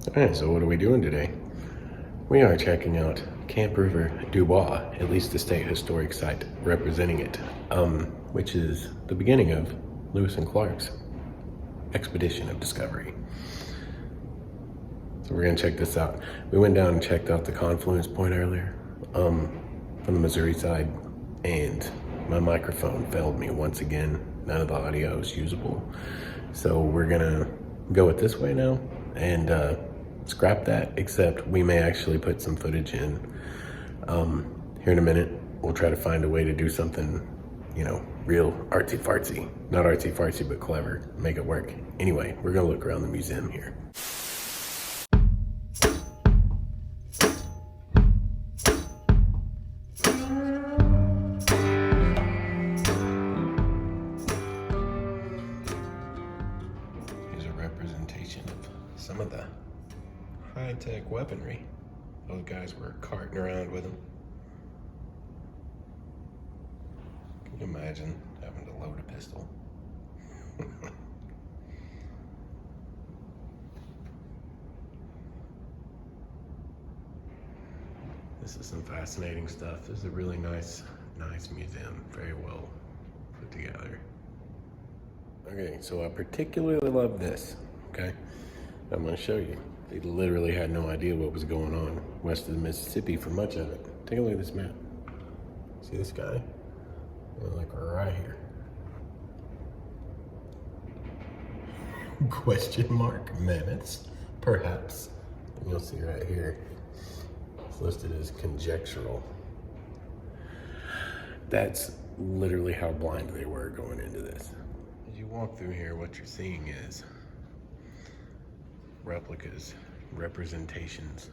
Alright, so what are we doing today? We are checking out Camp River Du Bois, at least the state historic site representing it, which is the beginning of Lewis and Clark's expedition of discovery. So we're gonna check this out. We went down and checked out the confluence point earlier, from the Missouri side, and my microphone failed me once again. None of the audio is usable. So we're gonna go it this way now and scrap that, except we may actually put some footage in here in a minute. We'll try to find a way to do something, you know, real artsy-fartsy. Not artsy-fartsy, but clever. Make it work. Anyway, we're gonna look around the museum here. Here's a representation of some of the high-tech weaponry. Those guys were carting around with them. Can you imagine having to load a pistol? This is some fascinating stuff. This is a really nice museum. Very well put together. Okay, so I particularly love this, okay? I'm gonna show you. They literally had no idea what was going on west of the Mississippi for much of it. Take a look at this map. See this guy? Like right here. Question mark, mammoths, perhaps. And you'll see right here, it's listed as conjectural. That's literally how blind they were going into this. As you walk through here, what you're seeing is replicas, representations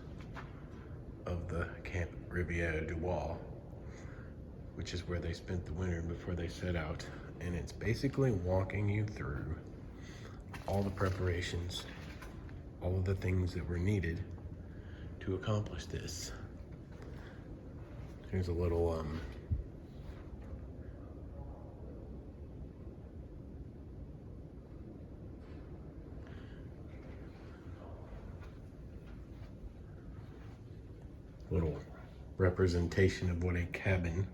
of the Camp Riviera du Bois, which is where they spent the winter before they set out. And it's basically walking you through all the preparations, all of the things that were needed to accomplish this. Here's a little representation of what a cabin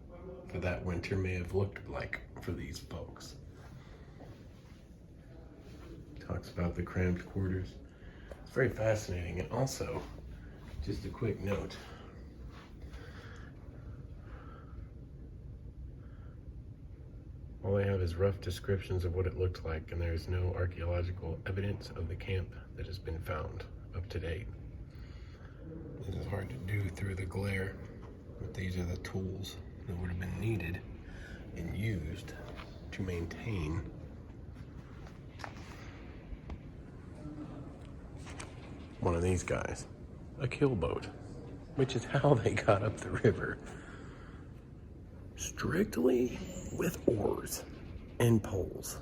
for that winter may have looked like for these folks. Talks about the cramped quarters. It's very fascinating. And also, just a quick note, all I have is rough descriptions of what it looked like, and there's no archaeological evidence of the camp that has been found up to date. This is hard to do through the glare, but these are the tools that would have been needed and used to maintain one of these guys, a keelboat, which is how they got up the river. Strictly with oars and poles.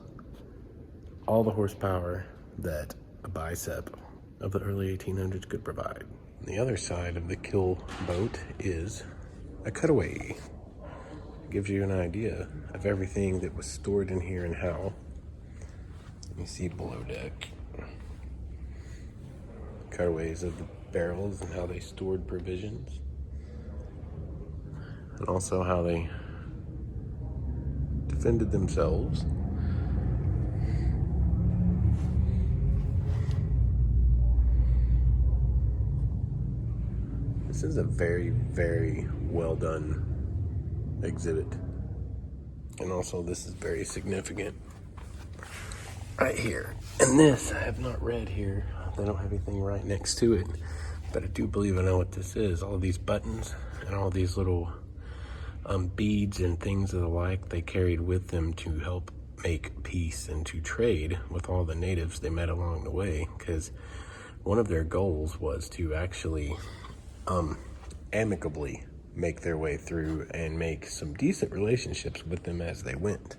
All the horsepower that a bicep of the early 1800s could provide. The other side of the keel boat is a cutaway. It gives you an idea of everything that was stored in here and how. You see below deck cutaways of the barrels and how they stored provisions, and also how they defended themselves. This is a very, very well done exhibit. And also this is very significant right here. And this I have not read here. They don't have anything right next to it, but I do believe I know what this is. All of these buttons and all these little beads and things of the like they carried with them to help make peace and to trade with all the natives they met along the way, because one of their goals was to actually amicably make their way through and make some decent relationships with them as they went.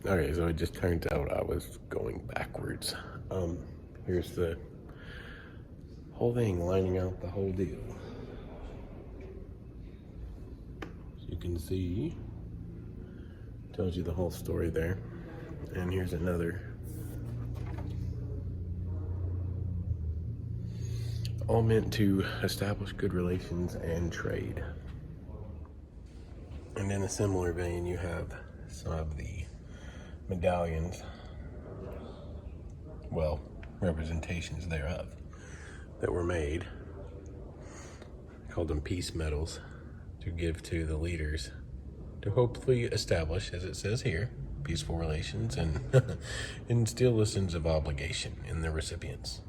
Okay, so it just turned out I was going backwards. Here's the whole thing lining out the whole deal. So you can see, tells you the whole story there. And here's another all meant to establish good relations and trade. And in a similar vein, you have some of the medallions, well, representations thereof, that were made. I called them peace medals, to give to the leaders to hopefully establish, as it says here, peaceful relations and instill a sense of obligation in the recipients.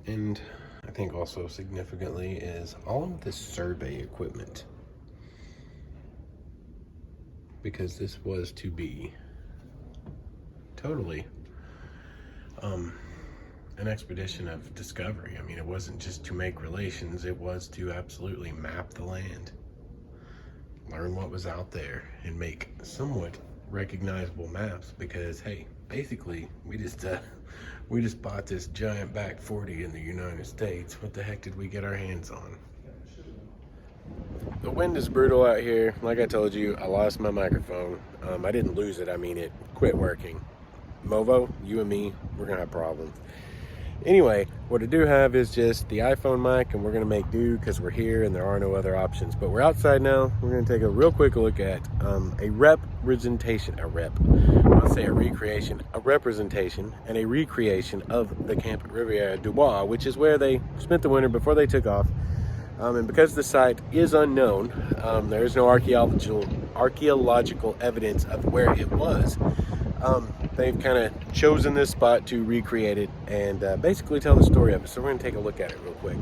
And I think also significantly is all of this survey equipment, because this was to be totally an expedition of discovery. I mean, it wasn't just to make relations, it was to absolutely map the land, learn what was out there, and make somewhat recognizable maps, because hey, basically we just bought this giant back 40 in the United States. What the heck did we get our hands on? The wind is brutal out here. Like I told you, I lost my microphone. I didn't lose it, I mean it quit working. Movo, you and me, we're gonna have problems. Anyway, what I do have is just the iPhone mic, and we're gonna make do because we're here and there are no other options. But we're outside now. We're gonna take a real quick look at a representation and a recreation of the Camp Riviera du Bois, which is where they spent the winter before they took off. And because the site is unknown, there is no archaeological evidence of where it was. They've kind of chosen this spot to recreate it and basically tell the story of it. So we're going to take a look at it real quick.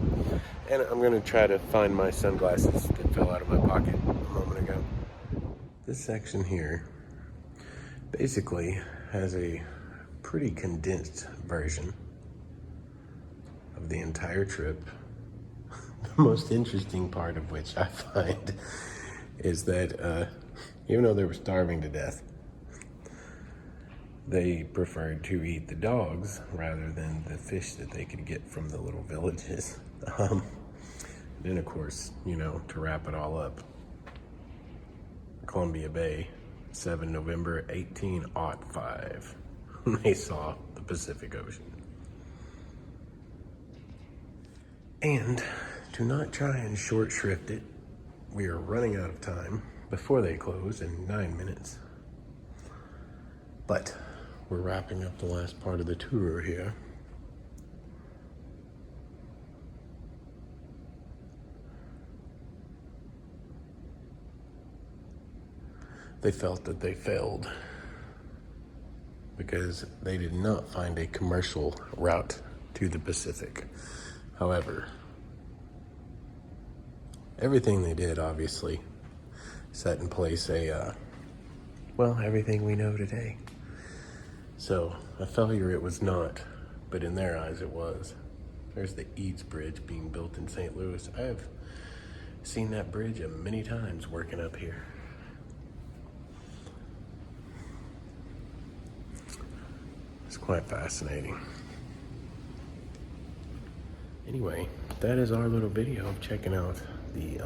And I'm going to try to find my sunglasses that fell out of my pocket a moment ago. This section here basically has a pretty condensed version of the entire trip. The most interesting part of which I find is that even though they were starving to death, they preferred to eat the dogs rather than the fish that they could get from the little villages. Then, of course, you know, to wrap it all up, Columbia Bay, 7 November 1805, they saw the Pacific Ocean. And to not try and short shrift it, we are running out of time before they close in 9 minutes. But we're wrapping up the last part of the tour here. They felt that they failed because they did not find a commercial route to the Pacific. However, everything they did obviously set in place everything we know today. So a failure it was not, but in their eyes it was. There's the Eads Bridge being built in St. Louis. I have seen that bridge many times working up here. It's quite fascinating. Anyway, that is our little video of checking out the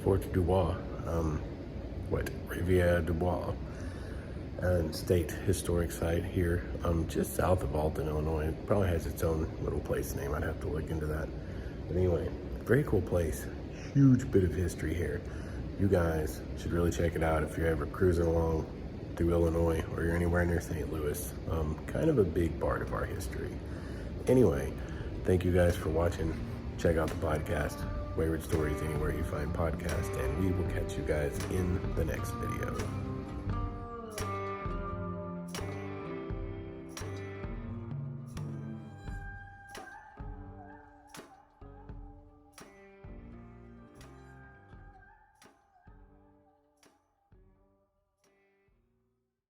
Fort du Bois, Riviera du Bois, and state historic site here, just south of Alton, Illinois. It probably has its own little place name. I'd have to look into that. But anyway, very cool place. Huge bit of history here. You guys should really check it out if you're ever cruising along through Illinois or you're anywhere near St. Louis. Kind of a big part of our history. Anyway, thank you guys for watching. Check out the podcast, Wayward Stories, anywhere you find podcasts, and we will catch you guys in the next video.